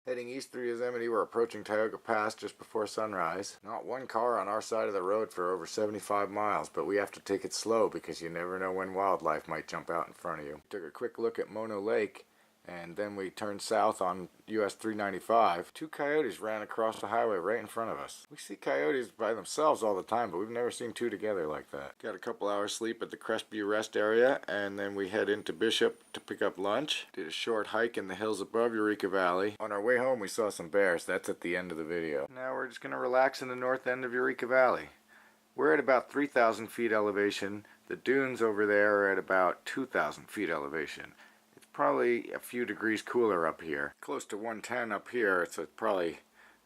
Heading east through Yosemite, we're approaching Tioga Pass just before sunrise. Not one car on our side of the road for over 75 miles, but we have to take it slow because you never know when wildlife might jump out in front of you. We took a quick look at Mono Lake, and then we turned south on US 395. Two coyotes ran across the highway right in front of us. We see coyotes by themselves all the time, but we've never seen two together like that. Got a couple hours sleep at the Crestview Rest area, and then we head into Bishop to pick up lunch. Did a short hike in the hills above Eureka Valley. On our way home we saw some bears. That's at the end of the video. Now we're just going to relax in the north end of Eureka Valley. We're at about 3,000 feet elevation. The dunes over there are at about 2,000 feet elevation. Probably a few degrees cooler up here. Close to 110 up here, it's probably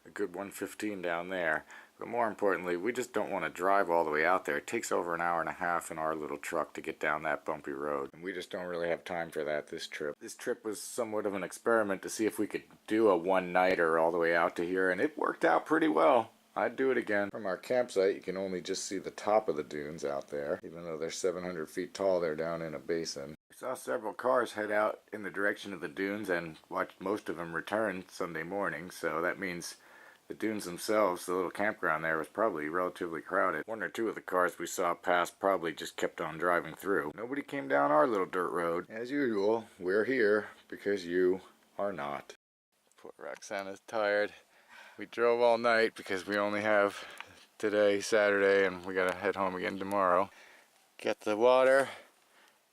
a good 115 down there. But more importantly, we just don't want to drive all the way out there. It takes over an hour and a half in our little truck to get down that bumpy road. And we just don't really have time for that this trip. This trip was somewhat of an experiment to see if we could do a one-nighter all the way out to here, and it worked out pretty well. I'd do it again. From our campsite, you can only just see the top of the dunes out there. Even though they're 700 feet tall, they're down in a basin. We saw several cars head out in the direction of the dunes and watched most of them return Sunday morning, so that means the dunes themselves, the little campground there, was probably relatively crowded. One or two of the cars we saw pass probably just kept on driving through. Nobody came down our little dirt road. As usual, we're here because you are not. Poor Roxana's tired. We drove all night because we only have today, Saturday, and we gotta head home again tomorrow. Get the water,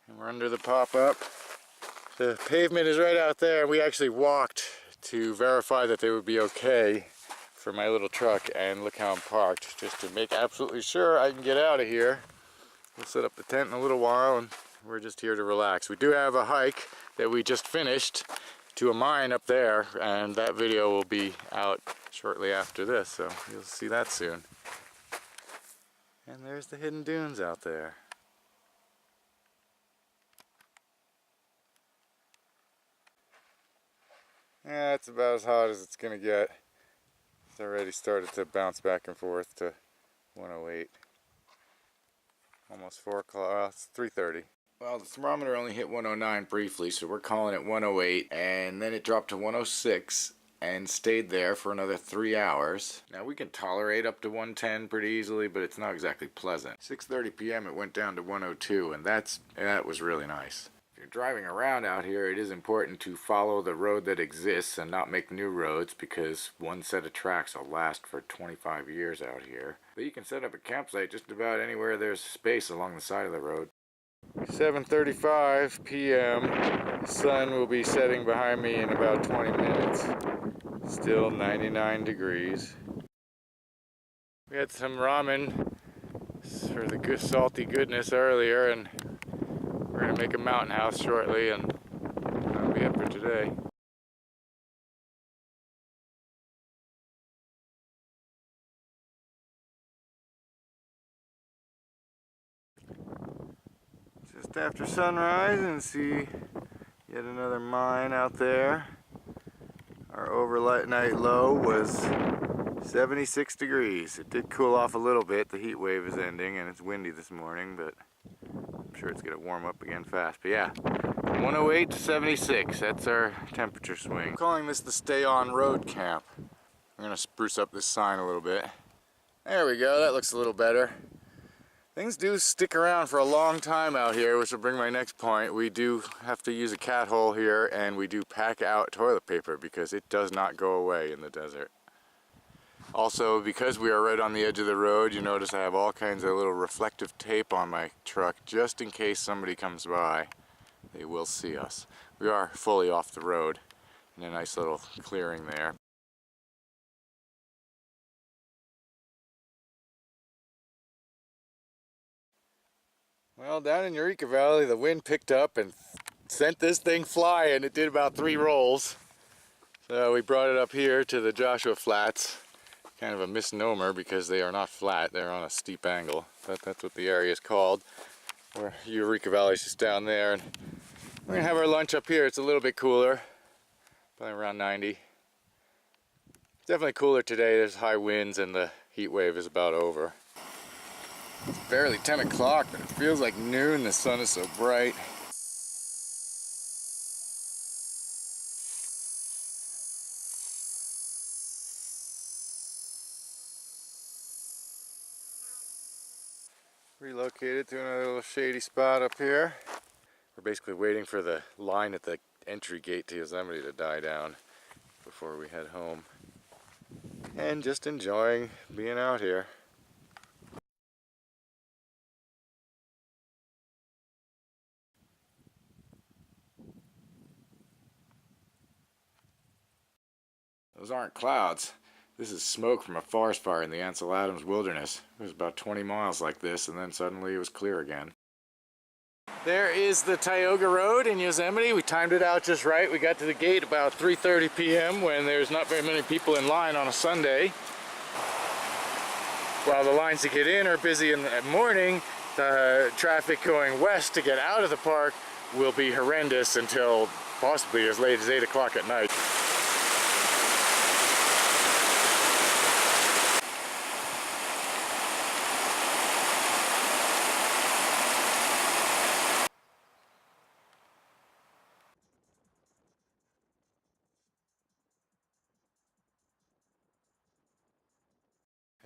and we're under the pop-up. The pavement is right out there, and we actually walked to verify that they would be okay for my little truck, and look how I'm parked, just to make absolutely sure I can get out of here. We'll set up the tent in a little while, and we're just here to relax. We do have a hike that we just finished to a mine up there, and that video will be out shortly after this, so you'll see that soon. And there's the hidden dunes out there. Yeah, it's about as hot as it's gonna get. It's already started to bounce back and forth to 108. Almost 4 o'clock, well, it's 3:30. Well, the thermometer only hit 109 briefly, so we're calling it 108, and then it dropped to 106 and stayed there for another 3 hours. Now we can tolerate up to 110 pretty easily, but it's not exactly pleasant. 6:30 p.m. it went down to 102, and that was really nice. If you're driving around out here, it is important to follow the road that exists and not make new roads, because one set of tracks will last for 25 years out here. But you can set up a campsite just about anywhere there's space along the side of the road. 7:35 p.m. The sun will be setting behind me in about 20 minutes. Still 99 degrees. We had some ramen for the good salty goodness earlier, and we're going to make a mountain house shortly, and that'll be it for today. Just after sunrise, and see yet another mine out there. Our overnight low was 76 degrees. It did cool off a little bit. The heat wave is ending, and it's windy this morning, but I'm sure it's going to warm up again fast. But yeah, 108 to 76, that's our temperature swing. I'm calling this the StayOnRoad camp. I'm going to spruce up this sign a little bit. There we go, that looks a little better. Things do stick around for a long time out here, which will bring my next point. We do have to use a cat hole here, and we do pack out toilet paper because it does not go away in the desert. Also, because we are right on the edge of the road, you notice I have all kinds of little reflective tape on my truck just in case somebody comes by. They will see us. We are fully off the road in a nice little clearing there. Well, down in Eureka Valley, the wind picked up and sent this thing flying. It did about 3 rolls. So we brought it up here to the Joshua Flats. Kind of a misnomer because they are not flat, they're on a steep angle. That's what the area is called. Where Eureka Valley is just down there. And we're going to have our lunch up here. It's a little bit cooler, probably around 90. Definitely cooler today. There's high winds and the heat wave is about over. It's barely 10 o'clock, but it feels like noon. The sun is so bright. Relocated to another little shady spot up here. We're basically waiting for the line at the entry gate to Yosemite to die down before we head home. And just enjoying being out here. Those aren't clouds. This is smoke from a forest fire in the Ansel Adams Wilderness. It was about 20 miles like this, and then suddenly it was clear again. There is the Tioga Road in Yosemite. We timed it out just right. We got to the gate about 3:30 p.m. when there's not very many people in line on a Sunday. While the lines to get in are busy in the morning, the traffic going west to get out of the park will be horrendous until possibly as late as 8 o'clock at night.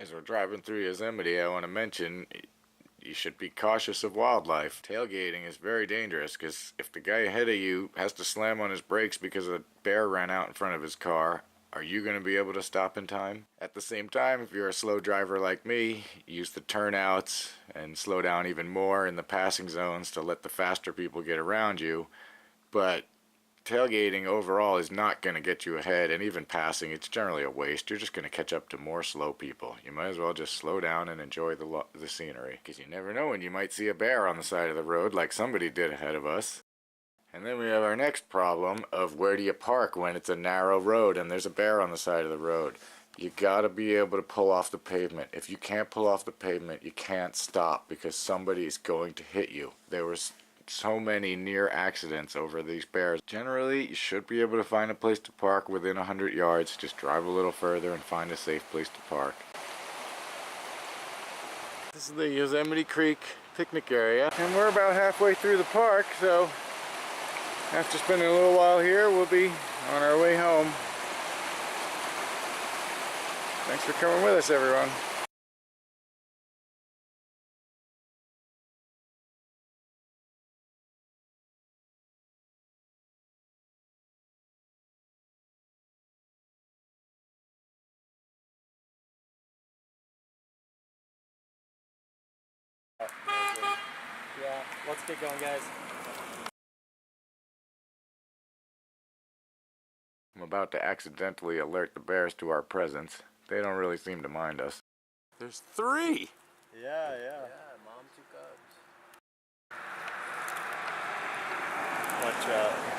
As we're driving through Yosemite, I want to mention you should be cautious of wildlife. Tailgating is very dangerous because if the guy ahead of you has to slam on his brakes because a bear ran out in front of his car, are you going to be able to stop in time? At the same time, if you're a slow driver like me, use the turnouts and slow down even more in the passing zones to let the faster people get around you. But tailgating overall is not going to get you ahead, and even passing, it's generally a waste. You're just going to catch up to more slow people. You might as well just slow down and enjoy the scenery, because you never know when you might see a bear on the side of the road like somebody did ahead of us. And then we have our next problem of where do you park when it's a narrow road and there's a bear on the side of the road. You gotta be able to pull off the pavement. If you can't pull off the pavement, you can't stop because somebody's going to hit you. There was so many near accidents over these bears. Generally, you should be able to find a place to park within 100 yards. Just drive a little further and find a safe place to park. This is the Yosemite Creek picnic area, and we're about halfway through the park, so after spending a little while here, we'll be on our way home. Thanks for coming with us, everyone. Yeah, let's get going, guys. I'm about to accidentally alert the bears to our presence. They don't really seem to mind us. There's 3! Yeah, mom, 2 cubs. Watch out.